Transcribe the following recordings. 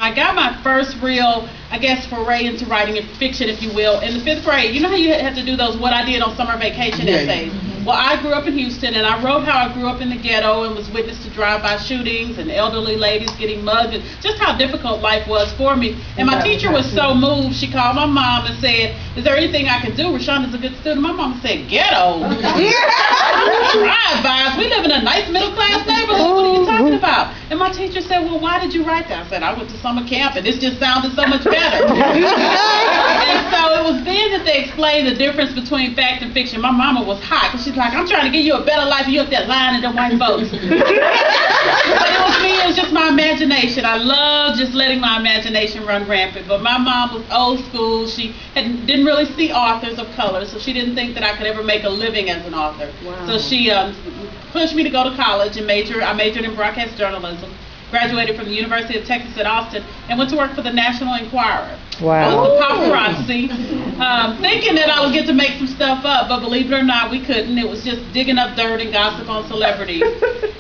I got my first real, I guess, foray into writing fiction, if you will, in the 5th grade. You know how you had to do those what I did on summer vacation essays? Well, I grew up in Houston, and I wrote how I grew up in the ghetto and was witness to drive-by shootings and elderly ladies getting mugged, and just how difficult life was for me. And my teacher was so moved, she called my mom and said, "Is there anything I can do? Rashonda's a good student." My mom said, "Ghetto? Drive-bys? We live in a nice middle-class neighborhood. What are you talking about?" And my teacher said, "Well, why did you write that?" I said, "I went to summer camp, and this just sounded so much better." And so it was then that they explained the difference between fact and fiction. My mama was hot, because she's like, "I'm trying to give you a better life, and you up there lying to them white folks." But it was me, it was just my imagination. I love just letting my imagination run rampant. But my mom was old school. She didn't really see authors of color, so she didn't think that I could ever make a living as an author. Wow. So she pushed me to go to college and I majored in broadcast journalism. Graduated from the University of Texas at Austin and went to work for the National Enquirer. Wow. I was the paparazzi, thinking that I would get to make some stuff up, but believe it or not, we couldn't. It was just digging up dirt and gossip on celebrities.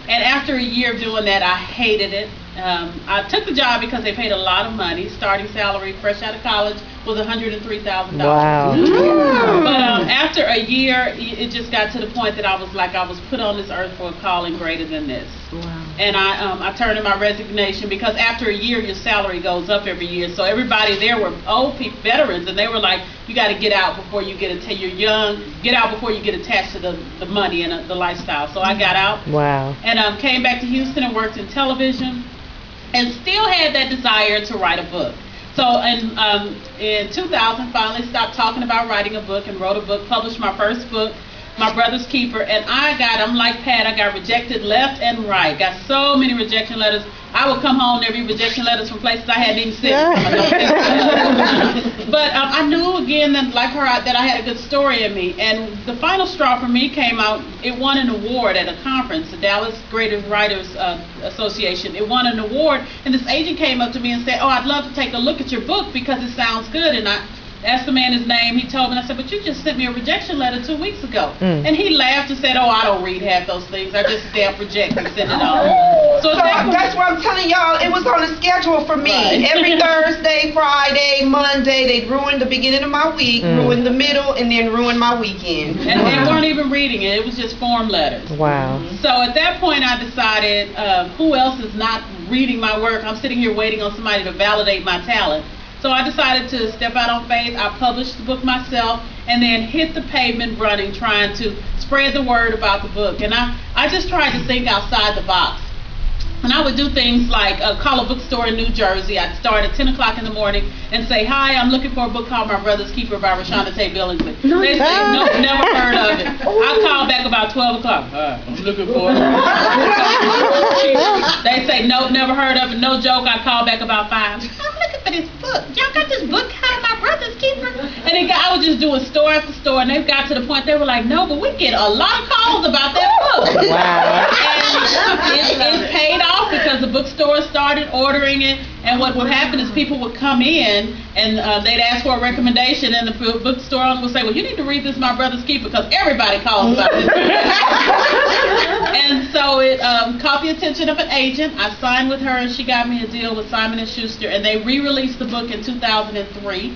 And after a year of doing that, I hated it. I took the job because they paid a lot of money. Starting salary, fresh out of college, was $103,000. Wow. But after a year, it just got to the point that I was put on this earth for a calling greater than this. Wow. And I turned in my resignation because after a year, your salary goes up every year. So everybody there were old people, veterans, and they were like, "You got to get out before you you're young. Get out before you get attached to the money and the lifestyle." So I got out. Wow. And came back to Houston and worked in television, and still had that desire to write a book. So in 2000, finally stopped talking about writing a book and wrote a book, published my first book, My Brother's Keeper, and I'm like Pat, I got rejected left and right. Got so many rejection letters. I would come home and every rejection letters from places I hadn't even seen. But I knew again that, like her, that I had a good story in me. And the final straw for me came out. It won an award at a conference, the Dallas Greatest Writers Association. It won an award, and this agent came up to me and said, "Oh, I'd love to take a look at your book because it sounds good." And I asked the man his name. He told me, and I said, "But you just sent me a rejection letter 2 weeks ago." And he laughed and said, "Oh, I don't read half those things. I just stamp reject and send it on." So that's what I'm telling y'all. It was on a schedule for me. Right. Every Thursday, Friday, Monday, they'd ruin the beginning of my week, ruin the middle, and then ruin my weekend. And they weren't even reading it. It was just form letters. Wow. So at that point, I decided, who else is not reading my work? I'm sitting here waiting on somebody to validate my talent. So I decided to step out on faith. I published the book myself and then hit the pavement running, trying to spread the word about the book. And I just tried to think outside the box. And I would do things like call a bookstore in New Jersey. I'd start at 10 o'clock in the morning and say, "Hi, I'm looking for a book called My Brother's Keeper by Rashonda Tate Billingsley." They say, "Nope, never heard of it." I call back about 12 o'clock. "Hi, I'm looking for it." They say, "Nope, never heard of it." No joke, I call back about 5. "I'm looking for this book. Y'all got this book called My Brother's Keeper?" And I was just doing store after store, and they got to the point they were like, "No, but we get a lot of calls about that book." Wow. And it paid off because the bookstores started ordering it, and what would happen is people would come in and they'd ask for a recommendation, and the bookstore owner would say, "Well, you need to read this My Brother's Keeper because everybody calls about this." And so it caught the attention of an agent. I signed with her, and she got me a deal with Simon & Schuster, and they re-released the book in 2003.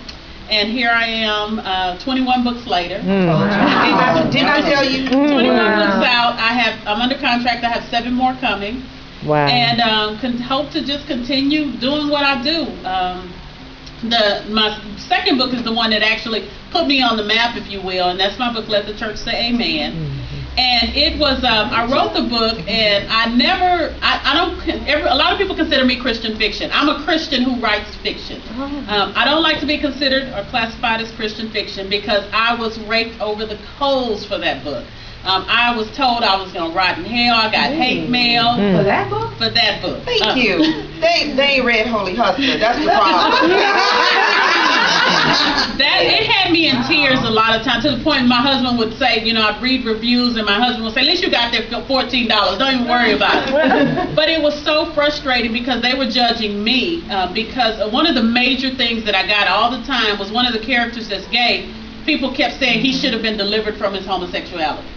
And here I am, 21 books later. Didn't I tell you? 21 books out. I'm under contract. I have 7 more coming. Wow. And can hope to just continue doing what I do. My second book is the one that actually put me on the map, if you will, and that's my book, Let the Church Say Amen. And it was, I wrote the book, and a lot of people consider me Christian fiction. I'm a Christian who writes fiction. I don't like to be considered or classified as Christian fiction because I was raked over the coals for that book. I was told I was going to rot in hell. I got hate mail. For that book? For that book. Thank you. They ain't read Holy Hustler. That's the problem. It had me in tears a lot of times, to the point my husband would say, I'd read reviews, and my husband would say, "At least you got there for $14. Don't even worry about it." But it was so frustrating because they were judging me because one of the major things that I got all the time was one of the characters that's gay. People kept saying he should have been delivered from his homosexuality.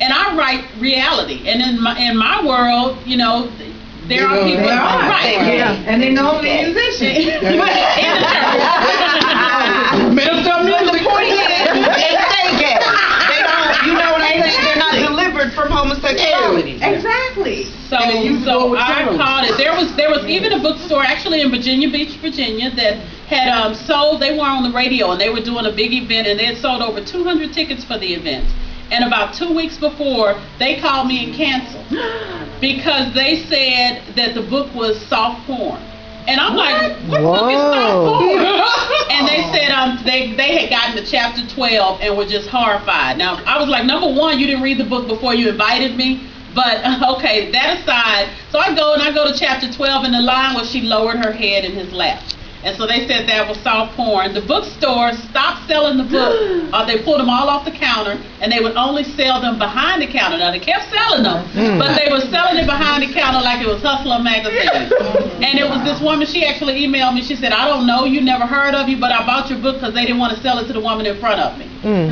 And I write reality, and in my world, there are people, right? Yeah, and they know the musician. bookstore actually in Virginia Beach, Virginia, that had sold. They were on the radio and they were doing a big event, and they had sold over 200 tickets for the event. And about 2 weeks before, they called me and canceled because they said that the book was soft porn. And I'm like, what book is soft porn? And they said they had gotten to chapter 12 and were just horrified. Now, I was like, number one, you didn't read the book before you invited me. But, okay, that aside, so I go to chapter 12, and the line was she lowered her head in his lap. And so they said that was soft porn. The bookstore stopped selling the book. They pulled them all off the counter, and they would only sell them behind the counter. Now, they kept selling them, but they were selling it behind the counter like it was Hustler magazine. And it was this woman, she actually emailed me. She said, I don't know you, never heard of you, but I bought your book because they didn't want to sell it to the woman in front of me.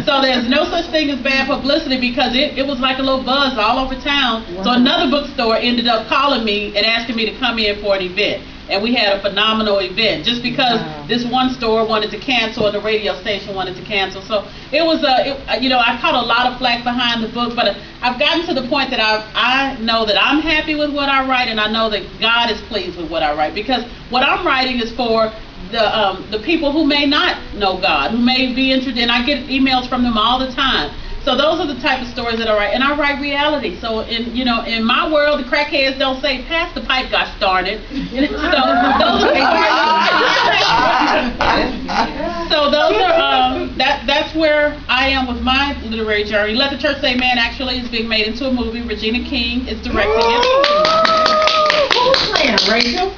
So there's no such thing as bad publicity because it was like a little buzz all over town. So another bookstore ended up calling me and asking me to come in for an event. And we had a phenomenal event just because this one store wanted to cancel and the radio station wanted to cancel. So it was I caught a lot of flack behind the book, but I've gotten to the point that I know that I'm happy with what I write, and I know that God is pleased with what I write, because what I'm writing is for the people who may not know God, who may be interested, and I get emails from them all the time. So those are the type of stories that I write, and I write reality. So in my world, the crackheads don't say pass the pipe, gosh darn it. So those are that's where I am with my literary journey. Let the Church Say Amen actually is being made into a movie. Regina King is directing it. Who's playing, Rachel?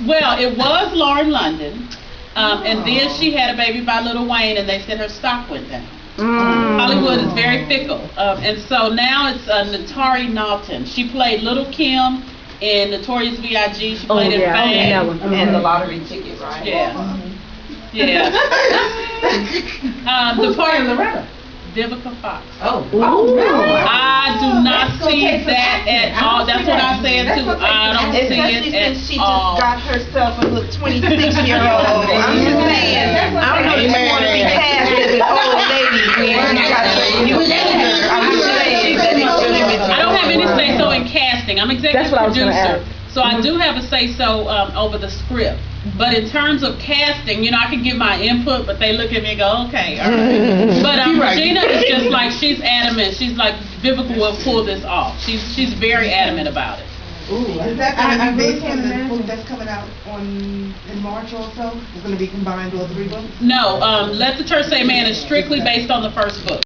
Well, it was Lauren London, and then she had a baby by Lil Wayne, and they said her stock went down. Hollywood is very fickle, and so now it's Natari Naughton. She played Little Kim in Notorious B.I.G. She played in Fame. And the lottery ticket, right? Yeah. Yeah. The part of Loretta. Vivica Fox. Oh, really? I do not see that at all. That's what I said too. I don't see it at she all. just got herself a little 26-year-old. I'm just saying. I don't know if you want to be cast as an old lady when you got your I'm just saying that it shouldn't be. I don't have any say-so in casting. I'm executive producer. So I do have a say-so over the script. But in terms of casting, I can give my input, but they look at me and go, okay, all right. But Regina is just like, she's adamant. She's like, Vivica will pull this off. She's very adamant about it. Ooh, is that going to be based on the book that's coming out in March or so? It's going to be combined, all three books? No, Let the Church Say Amen is strictly based on the first book.